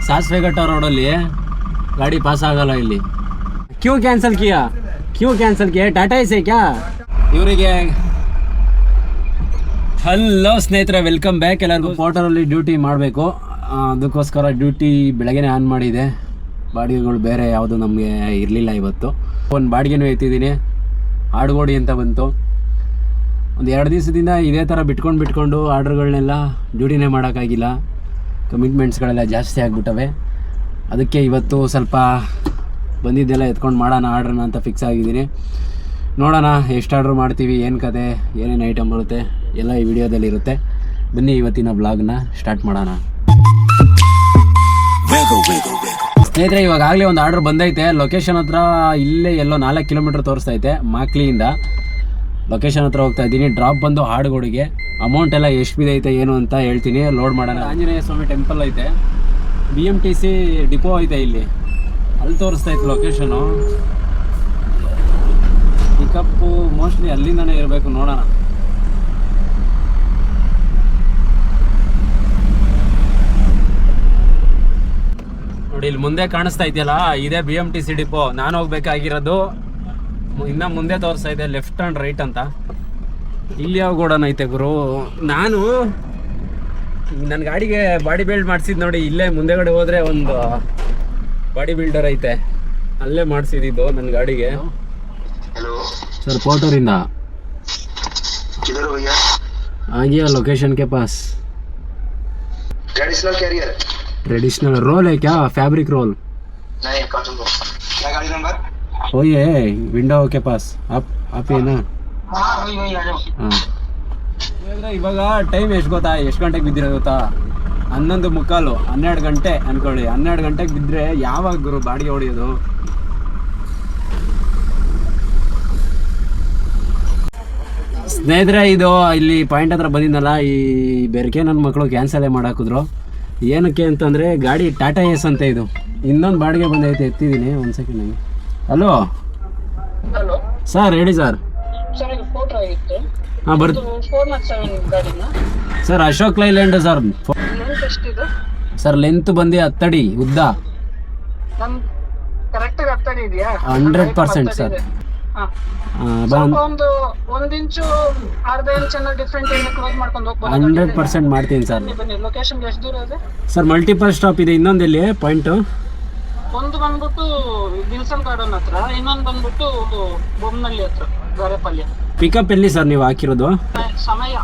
ಸಾಸ್ವೆಘಟ್ಟ ರೋಡಲ್ಲಿ ಗಾಡಿ ಪಾಸ್ ಆಗಲ್ಲ ಇಲ್ಲಿ. ಕ್ಯೂ ಕ್ಯಾನ್ಸಲ್ ಕಿಯಾ ಟಾಟಾ ಎಸ್ ಕ್ಯಾ ಇವರಿಗೆ. ಹಲೋ ಸ್ನೇಹಿತರೆ, ವೆಲ್ಕಮ್ ಬ್ಯಾಕ್. ಎಲ್ಲರಿಗೂ ಪೋರ್ಟರಲ್ಲಿ ಡ್ಯೂಟಿ ಮಾಡಬೇಕು, ಅದಕ್ಕೋಸ್ಕರ ಡ್ಯೂಟಿ ಬೆಳಗ್ಗೆನೇ ಆನ್ ಮಾಡಿದೆ. ಬಾಡಿಗೆಗಳು ಬೇರೆ ಯಾವುದು ನಮಗೆ ಇರಲಿಲ್ಲ ಇವತ್ತು. ಒಂದು ಬಾಡಿಗೆನೂ ಎತ್ತಿದ್ದೀನಿ, ಆಡುಗೋಡಿ ಅಂತ ಬಂತು. ಒಂದು 2 ದಿವಸದಿಂದ ಇದೇ ಥರ ಬಿಟ್ಕೊಂಡು ಆರ್ಡ್ರ್ಗಳನ್ನೆಲ್ಲ ಡ್ಯೂಟಿನೇ ಮಾಡೋಕ್ಕಾಗಿಲ್ಲ. ಕಮಿಟ್ಮೆಂಟ್ಸ್ಗಳೆಲ್ಲ ಜಾಸ್ತಿ ಆಗಿಬಿಟ್ಟವೆ. ಅದಕ್ಕೆ ಇವತ್ತು ಸ್ವಲ್ಪ ಬಂದಿದ್ದೆಲ್ಲ ಎತ್ಕೊಂಡು ಮಾಡೋಣ ಆರ್ಡ್ರನ್ನ ಅಂತ ಫಿಕ್ಸ್ ಆಗಿದ್ದೀನಿ. ನೋಡೋಣ ಎಷ್ಟು ಆರ್ಡ್ರ್ ಮಾಡ್ತೀವಿ, ಏನು ಕತೆ, ಏನೇನು ಐಟಮ್ ಬರುತ್ತೆ ಎಲ್ಲ ಈ ವಿಡಿಯೋದಲ್ಲಿ ಇರುತ್ತೆ. ಬನ್ನಿ ಇವತ್ತಿನ ಬ್ಲಾಗ್ನ ಸ್ಟಾರ್ಟ್ ಮಾಡೋಣ. ಸ್ನೇಹಿತರೆ, ಇವಾಗಲೇ ಒಂದು ಆರ್ಡ್ರ್ ಬಂದೈತೆ. ಲೊಕೇಶನ್ ಹತ್ರ ಇಲ್ಲೇ ಎಲ್ಲೋ 4 ಕಿಲೋಮೀಟ್ರ್ ತೋರಿಸ್ತೈತೆ. ಮಾಕ್ಲಿಯಿಂದ ಲೊಕೇಶನ್ ಹತ್ರ ಹೋಗ್ತಾ ಇದ್ದೀನಿ. ಡ್ರಾಪ್ ಬಂದು ಆಡುಗೋಡಿಗೆ. ಅಮೌಂಟ್ ಎಲ್ಲ ಎಷ್ಟು ಬಿದ್ದೈತೆ ಏನು ಅಂತ ಹೇಳ್ತೀನಿ. ಲೋಡ್ ಮಾಡೋಣ. ಆಂಜನೇಯ ಸ್ವಾಮಿ ಟೆಂಪಲ್ ಐತೆ, BMTC ಡಿಪೋ ಐತೆ ಇಲ್ಲಿ, ಅಲ್ಲಿ ತೋರಿಸ್ತೈತೆ ಲೊಕೇಶನು. ಪಿಕಪ್ಪು ಮೋಸ್ಟ್ಲಿ ಅಲ್ಲಿಂದನೇ ಇರಬೇಕು, ನೋಡೋಣ. ನೋಡಿ ಇಲ್ಲಿ ಮುಂದೆ ಕಾಣಿಸ್ತಾ ಇದೆಯಲ್ಲ, ಇದೇ BMTC ಡಿಪೋ. ನಾನು ಹೋಗ್ಬೇಕಾಗಿರೋದು ಇನ್ನ ಮುಂದೆ ತೋರಿಸ್ತಾ ಇದೆ, ಲೆಫ್ಟ್ ಆ್ಯಂಡ್ ರೈಟ್ ಅಂತ. ಇಲ್ಲಿ ಯಾವ ಗೋಡನ್ ಐತೆ ಗುರು? ನಾನು ನನ್ನ ಗಾಡಿಗೆ ಬಾಡಿ ಬಿಲ್ಡ್ ಮಾಡಿಸಿದ್ದು ನೋಡಿ, ಇಲ್ಲೇ ಮುಂದೆಗಡೆ ಹೋದ್ರೆ ಒಂದು ಬಾಡಿ ಬಿಲ್ಡರ್ ಐತೆ, ಅಲ್ಲೇ ಮಾಡಿಸಿದ್ದು ನನ್ನ ಗಾಡಿಗೆ. सर पोर्टरिंदा किधर हो भैया? आ गया लोकेशन के पास. Traditional carrier? ट्रेडिशनल रोल है क्या? फैब्रिक रोल नहीं, कॉटन रोल. क्या गाड़ी नंबर? वही है, विंडो के पास. आप है ना? हाँ वही आ जाओ. ಹಾಂ. ಇವಾಗ ಟೈಮ್ ಎಷ್ಟು ಗೊತ್ತಾ? ಎಷ್ಟು ಗಂಟೆಗೆ ಬಿದ್ದಿರೋ ಗೊತ್ತಾ? 11:45, 12 ಗಂಟೆ ಅನ್ಕೊಳ್ಳಿ. 12 ಗಂಟೆಗೆ ಬಿದ್ದರೆ ಯಾವಾಗ ಗುರು ಬಾಡಿಗೆ ಹೊಡೆಯೋದು? ಸ್ನೇಹಿತರೆ, ಇದು ಇಲ್ಲಿ ಪಾಯಿಂಟ್ ಹತ್ರ ಬಂದಿದ್ದಲ್ಲ, ಈ ಬೆರಕೆ ನನ್ನ ಮಕ್ಕಳು ಕ್ಯಾನ್ಸಲೇ ಮಾಡಾಕಿದ್ರು. ಏನಕ್ಕೆ ಅಂತಂದರೆ ಗಾಡಿ ಟಾಟಾ ಎಸ್ ಅಂತ. ಇದು ಇನ್ನೊಂದು ಬಾಡಿಗೆ ಬಂದೈತೆ, ಎತ್ತಿದ್ದೀನಿ. ಒಂದು ಸೆಕೆಂಡ್ ನನಗೆ. ಹಲೋ ಸರ್, ಹೇಳಿ ಸರ್. ಹಾಂ sir, Ashok Leyland sir. Sir length ಬಂದು 10 ಅಡಿ, ಉದ್ದ 100% ಸರ್. 100% ಮಾಡ್ತೀನಿ ಸರ್. ಸರ್ ಮಲ್ಟಿಪಲ್ ಸ್ಟಾಪ್ ಇದೆ. ಇನ್ನೊಂದೆಲ್ಲಿ ಪಾಯಿಂಟು? ಒಂದು ಬಂದ್ಬಿಟ್ಟು ವಿಲ್ಸನ್ ಗಾರ್ಡನ್ ಹತ್ರ, ಇನ್ನೊಂದು ಬಂದ್ಬಿಟ್ಟು ಬೊಮ್ಮನಹಳ್ಳಿ ಹತ್ರ, ಗಾರೆಪಲ್ಯ. ಪಿಕಪ್ ಎಲ್ಲಿ ಸರ್ ನೀವು ಹಾಕಿರೋದು? ಸಮಯ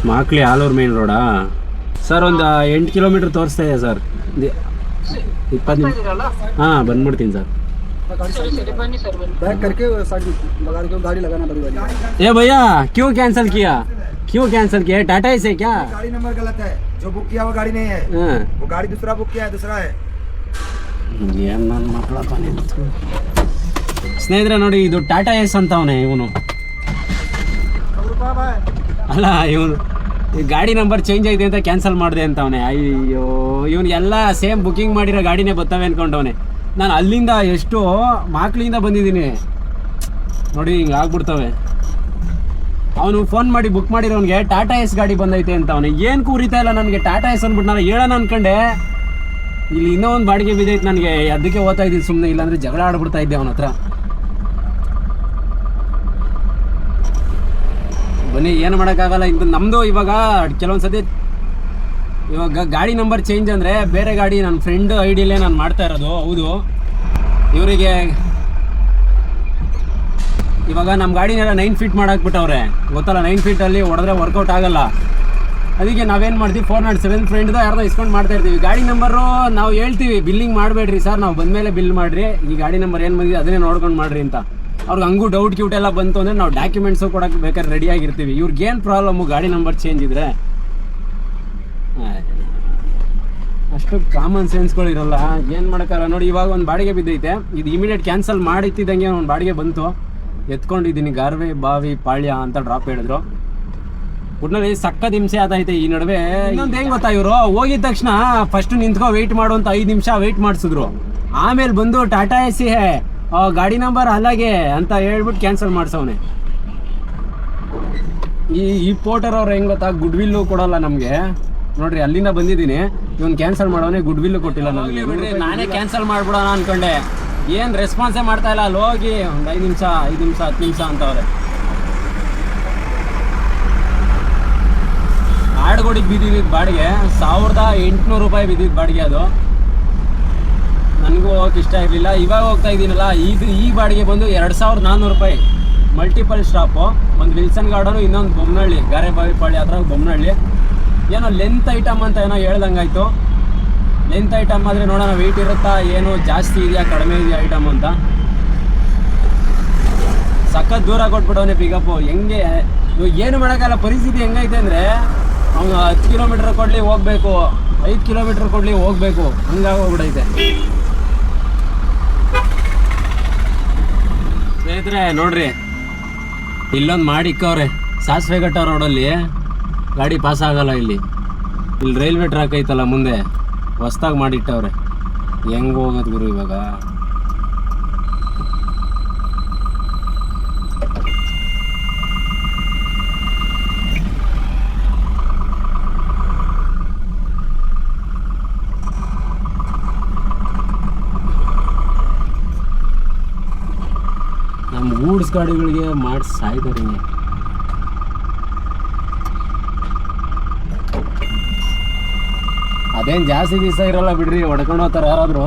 ಮಾಕ್ಲಿ ಆಲೂರು ಮೇನ್ ರೋಡಾ ಸರ್? ಒಂದು 8 ಕಿಲೋಮೀಟರ್ ತೋರಿಸ್ತಾ ಇದೆ ಸರ್. 20 ನಿಮಿಷ. ಹಾಂ, ಬಂದ್ಬಿಡ್ತೀನಿ ಸರ್. ಬನ್ನಿ ಸರ್, ಬನ್ನಿ. बैक करके गाड़ी लगाना पड़ेगा. ए भैया, क्यों कैंसिल किया? टाटा एस है क्या? गाड़ी नंबर गलत है, जो बुक किया वो गाड़ी नहीं है. हाँ. वो गाड़ी दूसरा बुक किया है, दूसरा है. ಏನು ನನ್ನ ಮಕ್ಕಳಪ್ಪ ನಿಂತು. ಸ್ನೇಹಿತರೆ ನೋಡಿ, ಇದು ಟಾಟಾ ಎಸ್ ಅಂತವನೇ ಇವನು. ಅಲ್ಲ, ಇವನು ಈ ಗಾಡಿ ನಂಬರ್ ಚೇಂಜ್ ಐತೆ ಅಂತ ಕ್ಯಾನ್ಸಲ್ ಮಾಡಿದೆ ಅಂತವನೇ. ಅಯ್ಯೋ, ಇವನಿಗೆಲ್ಲ ಸೇಮ್ ಬುಕ್ಕಿಂಗ್ ಮಾಡಿರೋ ಗಾಡಿನೇ ಬರ್ತವೆ ಅಂದ್ಕೊಂಡವನೆ. ನಾನು ಅಲ್ಲಿಂದ ಎಷ್ಟು ಮಾಕ್ಲಿಂದ ಬಂದಿದ್ದೀನಿ ನೋಡಿ, ಹಿಂಗೆ ಆಗ್ಬಿಡ್ತವೆ. ಅವನು ಫೋನ್ ಮಾಡಿ ಬುಕ್ ಮಾಡಿರೋನಿಗೆ ಟಾಟಾ ಎಸ್ ಗಾಡಿ ಬಂದೈತೆ ಅಂತ. ಅವನು ಏನು ಕೂರಿತಾ ಇಲ್ಲ ನನಗೆ. ಟಾಟಾ ಎಸ್ ಅಂದ್ಬಿಟ್ಟು ನಾನು ಹೇಳೋಣ ಅನ್ಕೊಂಡೆ. ಇಲ್ಲಿ ಇನ್ನೂ ಒಂದು ಬಾಡಿಗೆ ಬಿದ್ದೈತೆ ನನಗೆ, ಅದಕ್ಕೆ ಓದ್ತಾ ಇದ್ದೀನಿ ಸುಮ್ಮನೆ. ಇಲ್ಲಾಂದರೆ ಜಗಳ ಆಡ್ಬಿಡ್ತಾ ಇದ್ದೆ ಅವನ ಹತ್ರ. ಬನ್ನಿ, ಏನು ಮಾಡೋಕ್ಕಾಗಲ್ಲ. ಇದು ನಮ್ಮದು. ಇವಾಗ ಕೆಲವೊಂದು ಸತಿ ಇವಾಗ ಗಾಡಿ ನಂಬರ್ ಚೇಂಜ್ ಅಂದರೆ ಬೇರೆ ಗಾಡಿ ನನ್ನ ಫ್ರೆಂಡ್ ಐಡಿಯಲ್ಲೇ ನಾನು ಮಾಡ್ತಾ ಇರೋದು. ಹೌದು, ಇವರಿಗೆ ಇವಾಗ ನಮ್ಮ ಗಾಡಿನೆಲ್ಲ 9 ಫೀಟ್ ಮಾಡಾಕ್ಬಿಟ್ಟವ್ರೆ, ಗೊತ್ತಲ್ಲ. 9 ಫೀಟಲ್ಲಿ ಹೊಡೆದ್ರೆ ವರ್ಕೌಟ್ ಆಗಲ್ಲ. ಅದಕ್ಕೆ ನಾವೇನು ಮಾಡ್ತೀವಿ, 407 ಫ್ರೆಂಡ್ದು ಯಾರ್ದೋ ಇಸ್ಕೊಂಡು ಮಾಡ್ತಾ ಇರ್ತೀವಿ. ಗಾಡಿ ನಂಬರು ನಾವು ಹೇಳ್ತೀವಿ, ಬಿಲ್ಲಿಂಗ್ ಮಾಡಬೇಡ್ರಿ ಸರ್, ನಾವು ಬಂದಮೇಲೆ ಬಿಲ್ ಮಾಡಿರಿ, ಈ ಗಾಡಿ ನಂಬರ್ ಏನು ಬಂದಿದೆ ಅದನ್ನೇ ನೋಡ್ಕೊಂಡು ಮಾಡಿರಿ ಅಂತ. ಅವ್ರಿಗೆ ಹಂಗೂ ಡೌಟ್ ಕ್ಯೂಟ್ ಎಲ್ಲ ಬಂತು ಅಂದರೆ ನಾವು ಡಾಕ್ಯುಮೆಂಟ್ಸು ಕೊಡೋಕ್ಕೆ ಬೇಕಾದ್ರೆ ರೆಡಿಯಾಗಿರ್ತೀವಿ. ಇವ್ರಿಗೇನು ಪ್ರಾಬ್ಲಮ್ಮು, ಗಾಡಿ ನಂಬರ್ ಚೇಂಜ್ ಇದ್ದರೆ ಅಷ್ಟು ಕಾಮನ್ ಸೆನ್ಸ್ಗಳು ಇರೋಲ್ಲ. ಏನು ಮಾಡೋಕ್ಕಲ್ಲ ನೋಡಿ. ಇವಾಗ ಒಂದು ಬಾಡಿಗೆ ಬಿದ್ದೈತೆ, ಇದು ಇಮಿಡಿಯೇಟ್ ಕ್ಯಾನ್ಸಲ್ ಮಾಡಿತ್ತಿದ್ದಂಗೆ ಒಂದು ಬಾಡಿಗೆ ಬಂತು. ಎತ್ಕೊಂಡಿದ್ದೀನಿ. ಗಾರ್ವೆ ಬಾವಿ ಪಾಳ್ಯ ಅಂತ ಡ್ರಾಪ್ ಹೇಳಿದ್ರು. ಒಟ್ಟಿನಲ್ಲಿ ಸಕ್ಕತ್ ಹಿಂಸೆ ಆದೈತೆ ಈ ನಡುವೆ. ಇನ್ನೊಂದು ಹೆಂಗೆ ಗೊತ್ತಾ, ಇವರು ಹೋಗಿದ ತಕ್ಷಣ ಫಸ್ಟ್ ನಿಂತ್ಕೊ ವೆಯ್ಟ್ ಮಾಡು ಅಂತ 5 ನಿಮಿಷ ವೆಯ್ಟ್ ಮಾಡಿಸಿದ್ರು. ಆಮೇಲೆ ಬಂದು ಟಾಟಾ ಎಸ್ ಹೇ, ಗಾಡಿ ನಂಬರ್ ಅಲ್ಲಾಗೆ ಅಂತ ಹೇಳ್ಬಿಟ್ಟು ಕ್ಯಾನ್ಸಲ್ ಮಾಡ್ಸವನೆ. ಈ ಪೋರ್ಟರ್ ಅವ್ರು ಹೆಂಗ್ ಗೊತ್ತಾ, ಗುಡ್ ವಿಲ್ಲು ಕೊಡಲ್ಲ ನಮಗೆ. ನೋಡ್ರಿ ಅಲ್ಲಿಂದ ಬಂದಿದ್ದೀನಿ, ಇವನ್ ಕ್ಯಾನ್ಸಲ್ ಮಾಡೋನೆ, ಗುಡ್ ವಿಲ್ಲು ಕೊಟ್ಟಿಲ್ಲ ನಮಗೆ. ಬಿಡ್ರಿ ನಾನೇ ಕ್ಯಾನ್ಸಲ್ ಮಾಡ್ಬಿಡೋಣ ಅನ್ಕೊಂಡೆ, ಏನು ರೆಸ್ಪಾನ್ಸೇ ಮಾಡ್ತಾ ಇಲ್ಲ. ಅಲ್ಲಿ ಹೋಗಿ ಒಂದು 5 ನಿಮಿಷ 10 ನಿಮಿಷ ಅಂತವ್ರೆ. ಆಡುಗೋಡಿಗೆ ಬಿದ್ದಿದ್ದು ಬಾಡಿಗೆ 1800 ರೂಪಾಯಿ ಬಿದ್ದಿದ್ದು ಬಾಡಿಗೆ. ಅದು ನನಗೂ ಹೋಗಕ್ಕೆ ಇಷ್ಟ ಇರಲಿಲ್ಲ. ಇವಾಗ ಹೋಗ್ತಾ ಇದ್ದೀನಲ್ಲ, ಈ ಬಾಡಿಗೆ ಬಂದು 2400 ರೂಪಾಯಿ. ಮಲ್ಟಿಪಲ್ ಸ್ಟಾಪು, ಒಂದು ವಿಲ್ಸನ್ ಗಾರ್ಡನು, ಇನ್ನೊಂದು ಬೊಮ್ಮನಹಳ್ಳಿ, ಗಾರೆಬಾವಿಪಾಳ್ಯ ಹತ್ರ ಬೊಮ್ಮನಹಳ್ಳಿ. ಏನೋ ಲೆಂತ್ ಐಟಮ್ ಅಂತ ಏನೋ ಹೇಳ್ದಂಗಾಯ್ತು. ಲೆಂತ್ ಐಟಮ್ ಆದರೆ ನೋಡೋಣ ವೆಯ್ಟ್ ಇರುತ್ತಾ, ಏನು ಜಾಸ್ತಿ ಇದೆಯಾ ಕಡಿಮೆ ಇದೆಯಾ ಐಟಮ್ ಅಂತ. ಸಖತ್ ದೂರ ಕೊಟ್ಬಿಟ್ಟವನೇ ಪಿಕಪ್ಪು. ಹೆಂಗೆ ಏನು ಮಾಡೋಕ್ಕಲ್ಲ, ಪರಿಸ್ಥಿತಿ ಹೆಂಗೈತೆ ಅಂದರೆ ಅವನು 10 ಕಿಲೋಮೀಟ್ರ್ ಕೊಡಲಿ ಹೋಗಬೇಕು, 5 ಕಿಲೋಮೀಟ್ರ್ ಕೊಡಲಿ ಹೋಗಬೇಕು, ಹಂಗಾಗಿ ಹೋಗ್ಬಿಡೈತೆ. ಸ್ನೇಹಿತರೆ ನೋಡ್ರಿ, ಇಲ್ಲೊಂದು ಮಾಡಿಕ್ಕವ್ರೆ ಸಾಸಿವೆಘಟ್ಟ ರೋಡಲ್ಲಿ. ಗಾಡಿ ಪಾಸ್ ಆಗಲ್ಲ ಇಲ್ಲಿ ರೈಲ್ವೆ ಟ್ರ್ಯಾಕ್ ಐತಲ್ಲ ಮುಂದೆ, ಹೊಸ್ದಾಗಿ ಮಾಡಿಟ್ಟವ್ರೆ. ಹೆಂಗೆ ಹೋಗೋದು ಗುರು ಇವಾಗ? ನಮ್ಮ ಗೂಡ್ಸ್ ಗಾಡಿಗಳಿಗೆ ಮಾಡಿ ಸಾಯ್ತಾರೆ. ಅದೇನು ಜಾಸ್ತಿ ದಿವಸ ಇರಲ್ಲ ಬಿಡ್ರಿ, ಹೊಡ್ಕೊಂಡು ಹೋಗ್ತಾರೆ ಯಾರಾದರೂ.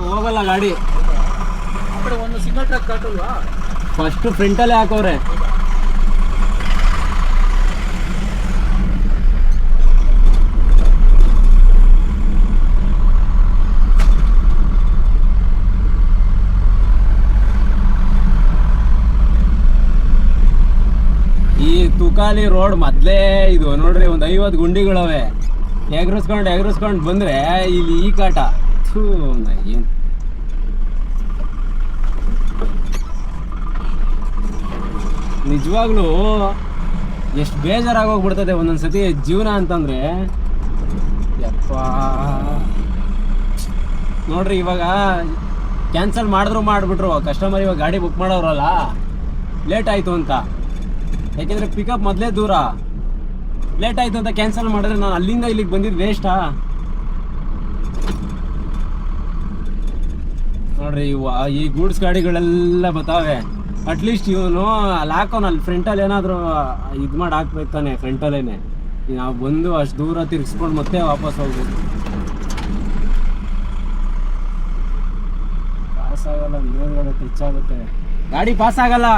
ಹೋಗಲ್ಲ ಗಾಡಿ. ಒಂದು ಸಿಂಗಲ್ ಟ್ರಕ್ ಹಾಕಲ್ವಾ? ಫಸ್ಟ್ ಫ್ರಂಟಲ್ಲೇ ಹಾಕವ್ರೆ. ಈ ತುಕಾಲಿ ರೋಡ್ ಮೊದಲೇ ಇದು ನೋಡ್ರಿ, ಒಂದು 50 ಗುಂಡಿಗಳವೆ. ಎಗರಿಸ್ಕೊಂಡು ಬಂದ್ರೆ ಇಲ್ಲಿ ಈ ಕಾಟ. ಏನು ನಿಜವಾಗ್ಲೂ ಎಷ್ಟು ಬೇಜಾರಾಗೋಗ್ಬಿಡ್ತದೆ ಒಂದೊಂದ್ಸತಿ ಜೀವನ ಅಂತಂದ್ರೆ. ಯಪ್ಪ ನೋಡ್ರಿ, ಇವಾಗ ಕ್ಯಾನ್ಸಲ್ ಮಾಡಿಬಿಟ್ರು ಕಸ್ಟಮರ್. ಇವಾಗ ಗಾಡಿ ಬುಕ್ ಮಾಡೋರಲ್ಲ, ಲೇಟ್ ಆಯಿತು ಅಂತ. ಯಾಕೆಂದರೆ ಪಿಕಪ್ ಮೊದಲೇ ದೂರ, ಲೇಟ್ ಆಯಿತು ಅಂತ ಕ್ಯಾನ್ಸಲ್ ಮಾಡಿದ್ರೆ ನಾನು ಅಲ್ಲಿಂದ ಇಲ್ಲಿಗೆ ಬಂದಿದ್ದು ವೇಸ್ಟಾ? ನೋಡ್ರಿ ಈ ಗೂಡ್ಸ್ ಗಾಡಿಗಳೆಲ್ಲ ಬರ್ತಾವೆ. ಅಟ್ಲೀಸ್ಟ್ ಇವನು ಅಲ್ಲಿ ಹಾಕೋನು, ಅಲ್ಲಿ ಫ್ರಂಟಲ್ಲಿ ಏನಾದರೂ ಇದು ಮಾಡಿ ಹಾಕ್ಬೇಕು ತಾನೆ, ಫ್ರಂಟಲ್ಲೇನೆ. ನಾವು ಬಂದು ಅಷ್ಟು ದೂರ ತಿರ್ಗಿಸ್ಕೊಂಡು ಮತ್ತೆ ವಾಪಸ್ ಹೋಗ್ಬೇಕು. ಪಾಸ್ ಆಗಲ್ಲ, ಮೇಲ್ಗಡೆ ಟಚ್ ಆಗುತ್ತೆ ಗಾಡಿ, ಪಾಸ್ ಆಗಲ್ಲ.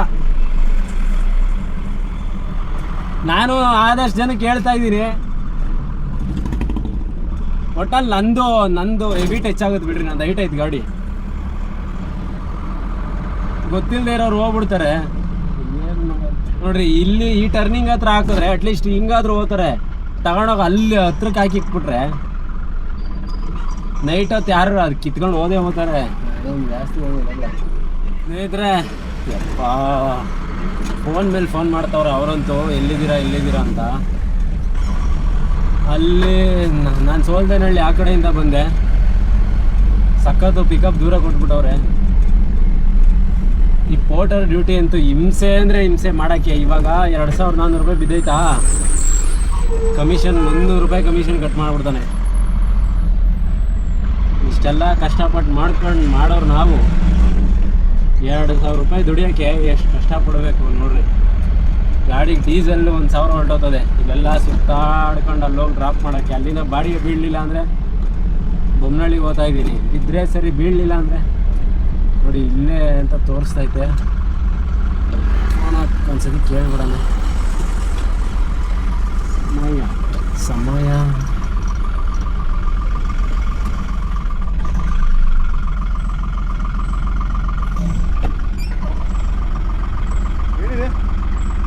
ನಾನು ಆದಷ್ಟು ಜನಕ್ಕೆ ಹೇಳ್ತಾ ಇದ್ದೀನಿ, ಒಟ್ಟಲ್ಲಿ ನಂದು ಹೆವಿ ಟಚ್ ಆಗುತ್ತೆ ಬಿಡ್ರಿ. ನಂದು ಹೈಟ್ ಐತೆ ಗಾಡಿ, ಗೊತ್ತಿಲ್ಲದೆ ಇರೋರು ಹೋಗ್ಬಿಡ್ತಾರೆ. ನೋಡ್ರಿ ಇಲ್ಲಿ ಈ ಟರ್ನಿಂಗ್ ಹತ್ರ ಹಾಕಿದ್ರೆ ಅಟ್ಲೀಸ್ಟ್ ಹಿಂಗಾದ್ರೂ ಹೋಗ್ತಾರೆ. ತಗೊಂಡೋಗಿ ಅಲ್ಲಿ ಹತ್ರಕ್ಕೆ ಹಾಕಿಕ್ಬಿಟ್ರೆ ನೈಟ್ ಹೊತ್ತು ಯಾರು ಅದು ಕಿತ್ಕೊಂಡು ಹೋದೇ ಹೋಗ್ತಾರೆ. ಜಾಸ್ತಿ ಹೋಗಿಲ್ಲ ಸ್ನೇಹಿತರೆ. ಯಪ್ಪ ಫೋನ್ ಮೇಲೆ ಫೋನ್ ಮಾಡ್ತಾವ್ರೆ ಅವರಂತೂ, ಎಲ್ಲಿದ್ದೀರಾ ಅಂತ. ಅಲ್ಲಿ ನಾನು ಸೋಲ್ದೇನಹಳ್ಳಿ ಆ ಕಡೆಯಿಂದ ಬಂದೆ. ಸಖತ್ತು ಪಿಕಪ್ ದೂರ ಕೊಟ್ಬಿಟ್ಟವ್ರೆ. ಈ ಪೋರ್ಟರ್ ಡ್ಯೂಟಿ ಅಂತೂ ಹಿಂಸೆ ಅಂದರೆ ಹಿಂಸೆ ಮಾಡೋಕ್ಕೆ. ಇವಾಗ 2400 ರೂಪಾಯಿ ಬಿದ್ದೈತಾ, ಕಮಿಷನ್ 100 ರೂಪಾಯಿ ಕಮಿಷನ್ ಕಟ್ ಮಾಡಿಬಿಡ್ತಾನೆ. ಇಷ್ಟೆಲ್ಲ ಕಷ್ಟಪಟ್ಟು ಮಾಡೋರು ನಾವು 2000 ರೂಪಾಯಿ ದುಡಿಯೋಕ್ಕೆ ಎಷ್ಟು ಕಷ್ಟಪಡಬೇಕು ನೋಡ್ರಿ. ಗಾಡಿಗೆ ಡೀಸೆಲ್ 1000 ಹೊರಟೋಗ್ತದೆ. ಇಲ್ಲೆಲ್ಲ ಸುತ್ತಾಡ್ಕೊಂಡು ಅಲ್ಲೋಗಿ ಡ್ರಾಪ್ ಮಾಡೋಕ್ಕೆ. ಅಲ್ಲಿಂದ ಬಾಡಿಗೆ ಬೀಳಲಿಲ್ಲ ಅಂದರೆ ಬೊಮ್ಮನಹಳ್ಳಿಗೆ ಹೋಗ್ತಾ ಇದ್ದೀನಿ. ಬಿದ್ದರೆ ಸರಿ, ಬೀಳಲಿಲ್ಲ ಅಂದರೆ ನೋಡಿ ಇಲ್ಲೇ ಅಂತ ತೋರಿಸ್ತೈತೆ. ಒಂದ್ಸತಿ ಕೇಳ್ಬಿಡೋಣ. ಸಮಯ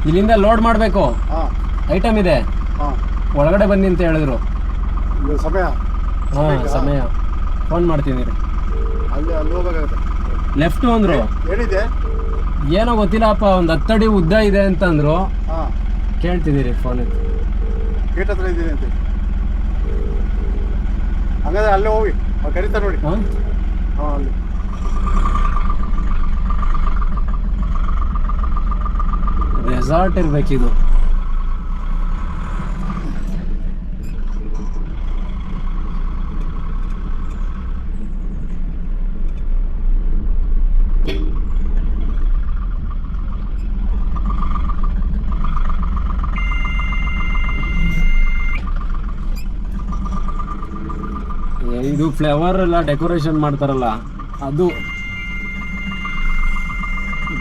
ಇಲ್ಲಿಂದ ಲೋಡ್ ಮಾಡಬೇಕು, ಐಟಮ್ ಇದೆ, ಒಳಗಡೆ ಬನ್ನಿ ಅಂತ ಹೇಳಿದ್ರು. ಸಮಯ ಸಮಯ ಫೋನ್ ಮಾಡ್ತೀನಿ. ಲೆಫ್ಟ್ ಅಂದ್ರು, ಏನೋ ಗೊತ್ತಿಲ್ಲಪ್ಪ. ಒಂದು 10 ಅಡಿ ಉದ್ದ ಇದೆ ಅಂತಂದ್ರು. ಕೇಳ್ತಿದ್ದೀರಿ ಫೋನ್ ಗೇಟ್ ಹತ್ರ ಇದ್ದೀನಿ ಅಂತ. ಹಾಗಾದ್ರೆ ಅಲ್ಲೇ ಹೋಗಿ ಕರೀತಾ ನೋಡಿ. ಹಾಂ ಅಲ್ಲಿ ರೆಸಾರ್ಟ್ ಇರ್ಬೇಕಿದು. ಇದು ಫ್ಲೇವರ್ ಎಲ್ಲ ಡೆಕೋರೇಷನ್ ಮಾಡ್ತಾರಲ್ಲ ಅದು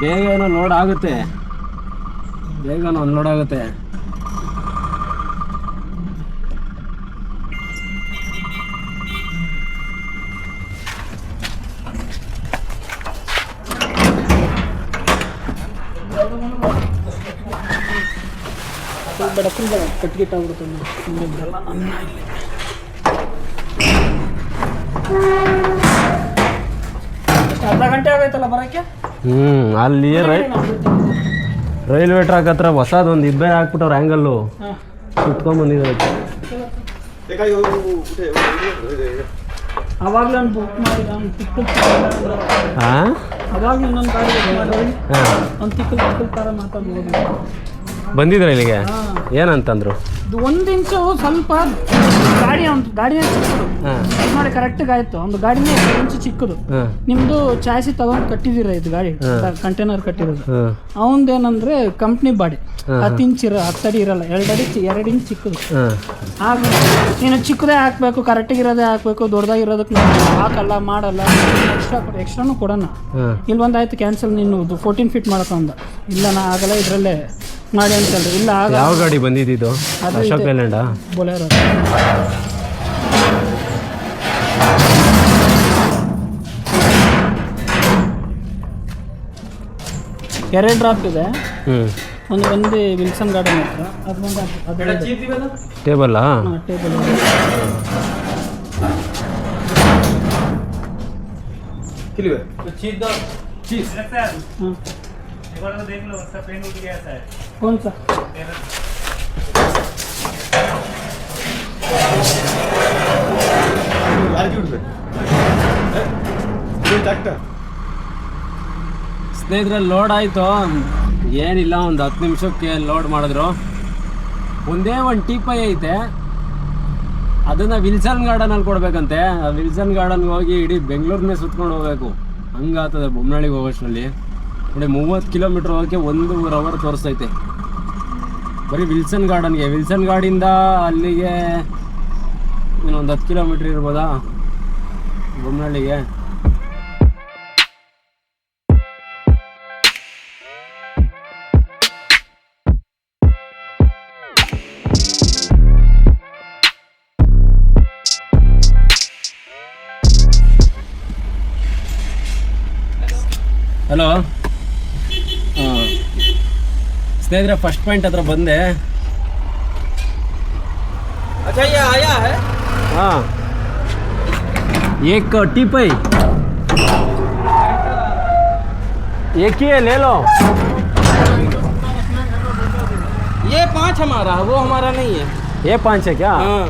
ಬೇಗ ಏನೋ ಲೋಡ್ ಆಗುತ್ತೆ, ಬೇಗ ಅನ್ಲೋಡ್ ಆಗುತ್ತೆ. ಕಟ್ಗಿಟ್ಟಾಗ್ಬಿಡುತ್ತೆ. ಅರ್ಧ ಗಂಟೆ ಆಗೈತಲ್ಲ ಬರೋಕ್ಕೆ. ಅಲ್ಲಿ ರೈಲ್ವೆ ಟ್ರ್ಯಾಕ್ ಹತ್ರ ಹೊಸದೊಂದು ಇಬ್ಬೆ ಹಾಕ್ಬಿಟ್ಟವ್ರ ಆ್ಯಂಗಲ್ಲು ಕುತ್ಕೊಂಡ್ಬಂದಿದ್ದಾರೆ. ಅವಾಗಲೇ ನಾನು ಬುಕ್ ಮಾಡಿ ನಾನು ಅವಾಗಲೂ ನನ್ನ ಗಾಡಿ ಬುಕ್ ಮಾಡಿ ಒಂದು ತಿಕ್ಕಲ್ ಥರ ಮಾತಾಡ್ಬೋದು. ಬಂದಿದ್ರ ಇಲ್ಲಿಗೆ ಏನಂತಂದ್ರು? ಇದು 1 ಇಂಚು ಸ್ವಲ್ಪ ಗಾಡಿನೇ ಚಿಕ್ಕದು ನೋಡಿ ಕರೆಕ್ಟಾಗಿ ಆಯ್ತು. ಒಂದು ಗಾಡಿನೇ 2 ಇಂಚು ಚಿಕ್ಕದು. ನಿಮ್ದು ಚಾಯ್ಸಿ ತಗೊಂಡು ಕಟ್ಟಿದಿರ ಇದು ಗಾಡಿ ಕಂಟೈನರ್ ಕಟ್ಟಿರೋದು. ಅವಂದೇನಂದ್ರೆ ಕಂಪ್ನಿ ಬಾಡಿ 10 ಇಂಚ್ 10 ಅಡಿ ಇರಲ್ಲ, 2 ಇಂಚ್ ಚಿಕ್ಕದು. ಆಗ ನೀನು ಚಿಕ್ಕದೇ ಹಾಕ್ಬೇಕು, ಕರೆಕ್ಟಾಗಿರೋದೇ ಹಾಕ್ಬೇಕು, ದೊಡ್ಡದಾಗಿರೋದಕ್ಕೆ ಹಾಕಲ್ಲ ಮಾಡಲ್ಲ, ಎಕ್ಸ್ಟ್ರಾನು ಕೊಡೋಣ. ಇಲ್ಲಿ ಒಂದಾಯ್ತು ಕ್ಯಾನ್ಸಲ್, ನೀನು 14 ಫೀಟ್ ಮಾಡ್ಕೊಂಡ. ಇಲ್ಲ ನಾ ಆಗಲ್ಲ ಇದರಲ್ಲೇ ಮಾಡಿ ಅಂತ ಹೇಳ್ರಿ. ಇಲ್ಲ ಆಗ ಯಾವ ಗಾಡಿ ಬಂದಿದ್ದು? ಅಶೋಕ್ ಲೇಲ್ಯಾಂಡಾ? ಬೊಲೆರೋ. ಎರಡು ಡ್ರಾಪ್ ಇದೆ. ಒಂದು ವಿಲ್ಸನ್ ಗಾರ್ಡನ್ ಹತ್ರ, ಅದೊಂದು ಟೇಬಲ್ಲಾ? ಟೇಬಲ್. कौन सा? ಸ್ನೇಹಿತರೆ ಲೋಡ್ ಆಯಿತು, ಏನಿಲ್ಲ ಒಂದು 10 ನಿಮಿಷಕ್ಕೆ ಲೋಡ್ ಮಾಡಿದ್ರು. ಒಂದೇ ಒಂದು ಟೀಪೈ ಐತೆ, ಅದನ್ನು ವಿಲ್ಸನ್ ಗಾರ್ಡನಲ್ಲಿ ಕೊಡಬೇಕಂತೆ. ಆ ವಿಲ್ಸನ್ ಗಾರ್ಡನ್ಗೆ ಹೋಗಿ ಇಡೀ ಬೆಂಗಳೂರನ್ನೇ ಸುತ್ಕೊಂಡು ಹೋಗ್ಬೇಕು, ಹಂಗಾಗ್ತದೆ. ಬೊಮ್ಮನಹಳ್ಳಿಗೆ ಹೋಗೋಷ್ಟರಲ್ಲಿ ನೋಡಿ 30 ಕಿಲೋಮೀಟ್ರ್ ಹೋಗೋಕ್ಕೆ 1 ಅವರ್ ತೋರಿಸ್ತೈತೆ ಬರೀ ವಿಲ್ಸನ್ ಗಾರ್ಡನ್ಗೆ. ವಿಲ್ಸನ್ ಗಾರ್ಡಿಂದ ಅಲ್ಲಿಗೆ ಇನ್ನೊಂದು 10 ಕಿಲೋಮೀಟ್ರ್ ಇರ್ಬೋದಾ ಬೊಮ್ಮನಹಳ್ಳಿಗೆ. ಹಲೋ, ಸ್ನೇಹಿತರೆ ಫಸ್ಟ್ ಪಾಯಿಂಟ್ ಹತ್ರ ಬಂದೆ. हाँ, एक टीपई एक ही है, ले लो. ये 5 हमारा है, वो हमारा नहीं है. ये 5 है क्या? हाँ,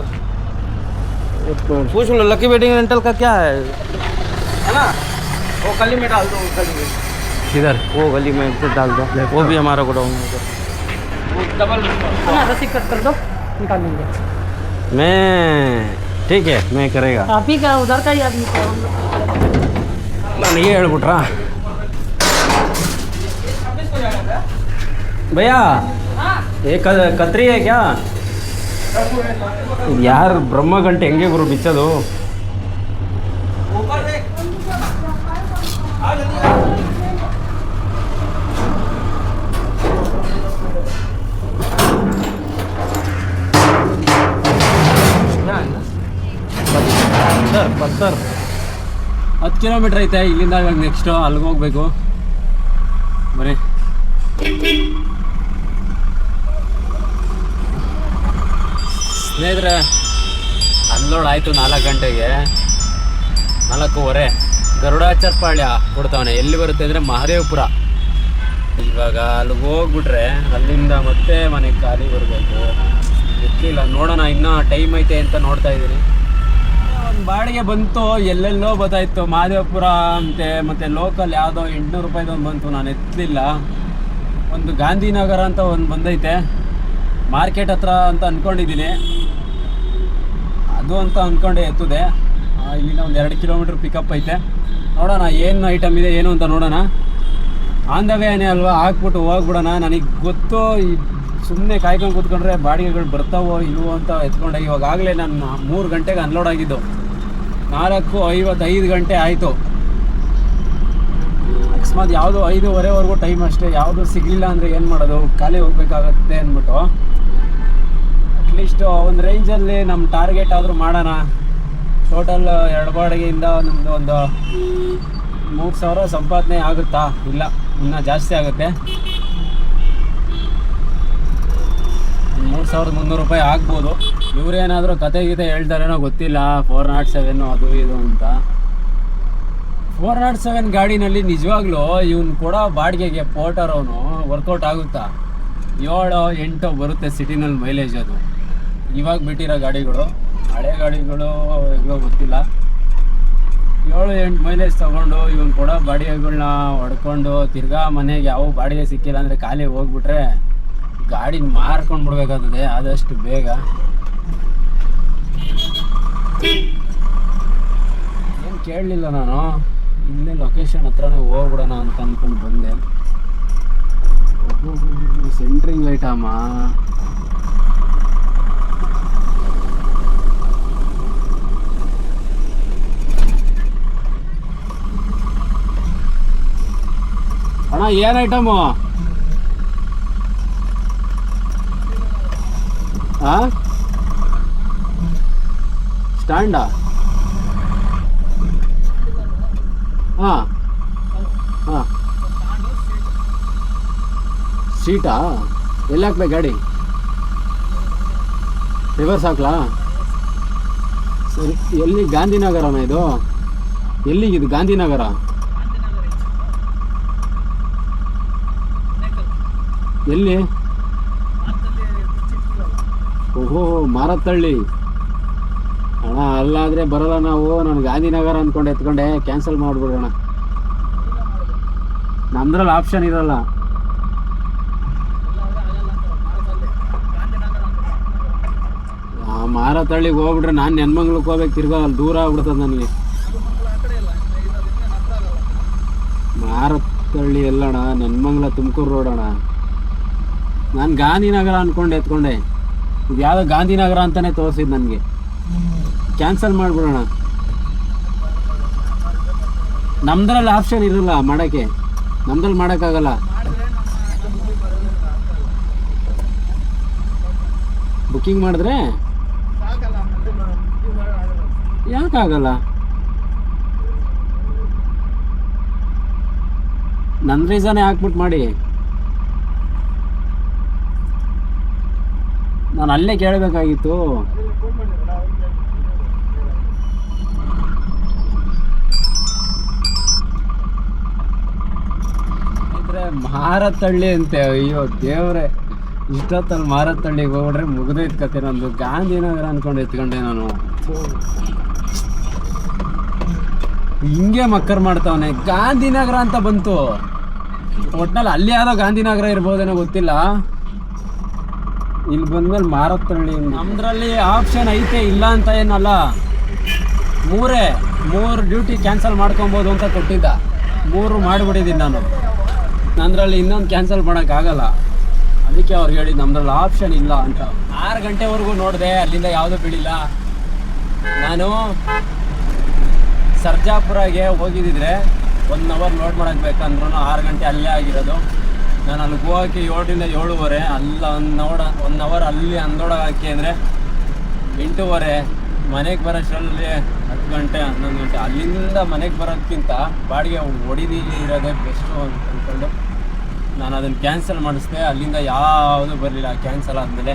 पूछ लो लकी वेडिंग रेंटल का क्या है ना. वो गली में डाल दो, गली में. किधर? वो गली में डाल दो, वो भी हमारा गोडाउन है. वो डबल रस्सी कट कर दो, निकाल लेंगे. मैं ठीक है, मैं करेगा. आप ही का उधर का ही आदमी था. ನನಗೆ ಹೇಳ್ಬಿಟ್ರಾ भैया? ये कतरी है क्या? यार ब्रह्म गंटे ಹೆಂಗೆ ಗುರು ಬಿಚ್ಚೋದು? ಪತ್ತರ್ 10 ಕಿಲೋಮೀಟ್ರ್ ಐತೆ ಇಲ್ಲಿಂದ. ಇವಾಗ ನೆಕ್ಸ್ಟು ಅಲ್ಲಿಗೆ ಹೋಗ್ಬೇಕು. ಬರೀ ಸ್ನೇಹಿತರೆ ಅನ್ಲೋಡ್ ಆಯಿತು 4 ಗಂಟೆಗೆ, 4:15 ಗರುಡಾಚಾರ್ಪಾಳ್ಯ ಕೊಡ್ತಾವನೆ. ಎಲ್ಲಿ ಬರುತ್ತೆ ಅಂದರೆ ಮಹದೇವಪುರ. ಇವಾಗ ಅಲ್ಲಿಗೆ ಹೋಗ್ಬಿಟ್ರೆ ಅಲ್ಲಿಂದ ಮತ್ತೆ ಮನೆಗೆ ಖಾಲಿ ಬರಬೇಕು. ಗೊತ್ತಿಲ್ಲ, ನೋಡೋಣ, ಇನ್ನೂ ಟೈಮ್ ಐತೆ ಅಂತ ನೋಡ್ತಾ ಇದ್ದೀನಿ. ಒಂದು ಬಾಡಿಗೆ ಬಂತು, ಎಲ್ಲೆಲ್ಲೋ ಗೊತ್ತಾಯ್ತು, ಮಹದೇವಪುರ ಅಂತೆ, ಮತ್ತು ಲೋಕಲ್ ಯಾವುದೋ 800 ರೂಪಾಯಿದೊಂದು ಬಂತು, ನಾನು ಎತ್ತಲಿಲ್ಲ. ಒಂದು ಗಾಂಧಿನಗರ ಅಂತ ಒಂದು ಬಂದೈತೆ, ಮಾರ್ಕೆಟ್ ಹತ್ರ ಅಂತ ಅಂದ್ಕೊಂಡಿದ್ದೀನಿ, ಅದು ಅಂತ ಅಂದ್ಕೊಂಡೆ ಎತ್ತದೆ. ಇಲ್ಲಿಂದ ಒಂದು 2 ಕಿಲೋಮೀಟ್ರ್ ಪಿಕಪ್ ಐತೆ. ನೋಡೋಣ ಏನು ಐಟಮ್ ಇದೆ ಏನು ಅಂತ ನೋಡೋಣ. ಆನ್ ದ ವೇನೇ ಅಲ್ವಾ, ಹಾಕ್ಬಿಟ್ಟು ಹೋಗ್ಬಿಡೋಣ. ನನಗೆ ಗೊತ್ತು, ಸುಮ್ಮನೆ ಕಾಯ್ಕೊಂಡು ಕೂತ್ಕೊಂಡ್ರೆ ಬಾಡಿಗೆಗಳು ಬರ್ತಾವೋ ಇಲ್ವೋ ಅಂತ ಎತ್ಕೊಂಡೆ. ಇವಾಗಲೇ ನಾನು 3 ಗಂಟೆಗೆ ಅನ್ಲೋಡ್ ಆಗಿದ್ದು, 4:55 ಗಂಟೆ ಆಯಿತು. ಅಕಸ್ಮಾತ್ ಯಾವುದು 5:15ವರೆಗೂ ಟೈಮ್ ಅಷ್ಟೇ, ಯಾವುದು ಸಿಗಲಿಲ್ಲ ಅಂದರೆ ಏನು ಮಾಡೋದು, ಖಾಲಿ ಹೋಗ್ಬೇಕಾಗತ್ತೆ ಅಂದ್ಬಿಟ್ಟು ಅಟ್ಲೀಸ್ಟ್ ಒಂದು ರೇಂಜಲ್ಲಿ ನಮ್ಮ ಟಾರ್ಗೆಟ್ ಆದರೂ ಮಾಡೋಣ. ಟೋಟಲ್ 2 ಬಾಡಿಗೆಯಿಂದ ನಮ್ಮದು ಒಂದು 3,000 ಸಂಪಾದನೆ ಆಗುತ್ತಾ? ಇಲ್ಲ, ಇನ್ನೂ ಜಾಸ್ತಿ ಆಗುತ್ತೆ. 3,300 ರೂಪಾಯಿ ಆಗ್ಬೋದು. ಇವರೇನಾದರೂ ಕತೆ ಗೀತೆ ಹೇಳ್ತಾರೇನೋ ಗೊತ್ತಿಲ್ಲ, 407 ಅದು ಇದು ಅಂತ. 407 ಗಾಡಿನಲ್ಲಿ ನಿಜವಾಗ್ಲೂ ಇವನು ಕೊಡೋ ಬಾಡಿಗೆಗೆ ಪೋರ್ಟರ್ ಅವನು ವರ್ಕೌಟ್ ಆಗುತ್ತಾ? 7-8 ಬರುತ್ತೆ ಸಿಟಿನಲ್ಲಿ ಮೈಲೇಜ್. ಅದು ಇವಾಗ ಬಿಟ್ಟಿರೋ ಗಾಡಿಗಳು, ಹಳೆ ಗಾಡಿಗಳು ಹೇಗೋ ಗೊತ್ತಿಲ್ಲ. 7-8 ಮೈಲೇಜ್ ತೊಗೊಂಡು ಇವನು ಕೊಡೋ ಬಾಡಿಗೆಗಳನ್ನ ಹೊಡ್ಕೊಂಡು ತಿರ್ಗಾ ಮನೆಗೆ ಯಾವ ಬಾಡಿಗೆ ಸಿಕ್ಕಿಲ್ಲ ಅಂದರೆ ಖಾಲಿ ಹೋಗ್ಬಿಟ್ರೆ ಗಾಡಿ ಮಾರ್ಕೊಂಡು ಬಿಡ್ಬೇಕಾಗ್ತದೆ ಆದಷ್ಟು ಬೇಗ. ಏನು ಕೇಳಲಿಲ್ಲ ನಾನು, ಇಲ್ಲೇ ಲೊಕೇಶನ್ ಹತ್ರನೇ ಹೋಗ್ಬಿಡೋಣ ಅಂತ ಅಂದ್ಕೊಂಡು ಬಂದೆ. ಸೆಂಟ್ರಿಂಗ್ ಐಟಮ್ಮ, ಅಣ್ಣ ಏನು ಐಟಮು? ಹಾಂ, ಸ್ಟ್ಯಾಂಡಾ? ಹಾಂ ಹಾಂ, ಸೀಟಾ? ಎಲ್ಲಿ ಹಾಕ್ಬೇಕು ಗಾಡಿ? ರಿವರ್ಸ್ ಹಾಕ್ಲಾ? ಸರಿ, ಎಲ್ಲಿ? ಗಾಂಧಿನಗರನ ಇದು? ಎಲ್ಲಿಗಿದು ಗಾಂಧಿನಗರ? ಎಲ್ಲಿ? ಓಹೋ, ಮಾರತ್ತಳ್ಳಿ. ಅಣ್ಣ ಅಲ್ಲಾದರೆ ಬರೋಲ್ಲ ನಾವು. ನಾನು ಗಾಂಧಿನಗರ ಅಂದ್ಕೊಂಡು ಎತ್ಕೊಂಡೆ, ಕ್ಯಾನ್ಸಲ್ ಮಾಡಿಬಿಡೋಣ. ನಮ್ದ್ರಲ್ಲಿ ಆಪ್ಷನ್ ಇರಲ್ಲ. ಮಾರತ್ತಳ್ಳಿಗೆ ಹೋಗ್ಬಿಟ್ರೆ ನಾನು ನೆನ್ಮಂಗ್ಳಕ್ಕೆ ಹೋಗ್ಬೇಕು, ತಿರ್ಗಾ ಅಲ್ಲಿ ದೂರ ಆಗ್ಬಿಡ್ತದೆ ನನಗೆ. ಮಾರತ್ತಳ್ಳಿ ಎಲ್ಲಣ್ಣ? ನೆನ್ಮಂಗ್ಲ ತುಮಕೂರು ರೋಡ್ ಅಣ್ಣ. ನಾನು ಗಾಂಧಿನಗರ ಅಂದ್ಕೊಂಡು ಎತ್ಕೊಂಡೆ, ಇದು ಯಾವುದೋ ಗಾಂಧಿನಗರ ಅಂತಲೇ ತೋರಿಸಿದ್ದು ನನಗೆ. ಕ್ಯಾನ್ಸಲ್ ಮಾಡಿಬಿಡೋಣ. ನಮ್ದ್ರಲ್ಲಿ ಆಪ್ಷನ್ ಇರಲ್ಲ ಮಾಡೋಕ್ಕೆ, ನಮ್ದ್ರಲ್ಲಿ ಮಾಡೋಕ್ಕಾಗಲ್ಲ. ಬುಕ್ಕಿಂಗ್ ಮಾಡಿದ್ರೆ ಯಾಕಾಗಲ್ಲ? ನನ್ನ ರೀಸನೇ ಹಾಕ್ಬಿಟ್ಟು ಮಾಡಿ. ನಾನು ಅಲ್ಲೇ ಕೇಳಬೇಕಾಗಿತ್ತು. ಮಾರತ್ತಳ್ಳಿ ಅಂತೆ, ಅಯ್ಯೋ ದೇವ್ರೆ, ಇಷ್ಟೊತ್ತಲ್ಲಿ ಮಾರತ್ತಳ್ಳಿಗೆ ಹೋಗ್ಬಿಟ್ರೆ ಮುಗಿದೈತ್ ಕತೆ ನಂದು. ಗಾಂಧಿನಗರ ಅಂದ್ಕೊಂಡು ಎತ್ಕೊಂಡೆ ನಾನು. ಹಿಂಗೆ ಮಕ್ಕರ್ ಮಾಡ್ತಾವನೆ. ಗಾಂಧಿನಗರ ಅಂತ ಬಂತು, ಒಟ್ನಲ್ಲಿ ಅಲ್ಲಿ ಯಾವುದೋ ಗಾಂಧಿನಗರ ಇರ್ಬೋದೇನೋ ಗೊತ್ತಿಲ್ಲ. ಇಲ್ಲಿ ಬಂದ್ಮೇಲೆ ಮಾರತ್ತಳ್ಳಿ. ನಮ್ದ್ರಲ್ಲಿ ಆಪ್ಷನ್ ಐತೆ, ಇಲ್ಲ ಅಂತ ಏನಲ್ಲ. 3 ಡ್ಯೂಟಿ ಕ್ಯಾನ್ಸಲ್ ಮಾಡ್ಕೊಬೋದು ಅಂತ ಕೊಟ್ಟಿದ್ದ, 3 ಮಾಡಿಬಿಟ್ಟಿದ್ದೀನಿ ನಾನು. ನಂದ್ರಲ್ಲಿ ಇನ್ನೊಂದು ಕ್ಯಾನ್ಸಲ್ ಮಾಡೋಕ್ಕಾಗಲ್ಲ. ಅದಕ್ಕೆ ಅವ್ರು ಹೇಳಿದ್ದು ನಮ್ದ್ರಲ್ಲಿ ಆಪ್ಷನ್ ಇಲ್ಲ ಅಂತ. 6 ಗಂಟೆವರೆಗೂ ನೋಡಿದೆ, ಅಲ್ಲಿಂದ ಯಾವುದೂ ಬಿಡಿಲ್ಲ. ನಾನು ಸರ್ಜಾಪುರಗೆ ಹೋಗಿದ್ದಿದ್ರೆ 1 ಅವರ್ ಲೋಡ್ ಮಾಡೋಕ್ಕೆ ಬೇಕಂದ್ರೂ 6 ಗಂಟೆ ಅಲ್ಲೇ ಆಗಿರೋದು. ನಾನು ಅಲ್ಲಿಗೆ ಹೋಗೋಕ್ಕೆ 7ರಿಂದ 7:30, ಅಲ್ಲ 1 ಅವರ್ ಅಲ್ಲಿ ಅನ್ಲೋಡ್ ಹಾಕಿ ಅಂದರೆ 8:30. ಮನೆಗೆ ಬರೋಷ್ಟರಲ್ಲಿ 10 ಗಂಟೆ 11 ಗಂಟೆ. ಅಲ್ಲಿಂದ ಮನೆಗೆ ಬರೋದಕ್ಕಿಂತ ಬಾಡಿಗೆ ಹೊಡಿದಿರೋದೇ ಬೆಸ್ಟು ಅಂದ್ಕೊಂಡು ನಾನು ಅದನ್ನು ಕ್ಯಾನ್ಸಲ್ ಮಾಡಿಸ್ದೆ. ಅಲ್ಲಿಂದ ಯಾವುದೂ ಬರಲಿಲ್ಲ ಕ್ಯಾನ್ಸಲ್ ಆದಮೇಲೆ.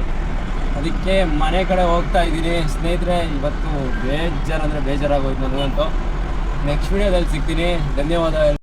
ಅದಕ್ಕೆ ಮನೆ ಕಡೆ ಹೋಗ್ತಾ ಇದ್ದೀನಿ ಸ್ನೇಹಿತರೆ. ಇವತ್ತು ಬೇಜಾರಂದರೆ ಬೇಜಾರಾಗೋಯ್ತು ನನಗಂತೂ. ನೆಕ್ಸ್ಟ್ ವೀಡಿಯೋದಲ್ಲಿ ಸಿಗ್ತೀನಿ. ಧನ್ಯವಾದ.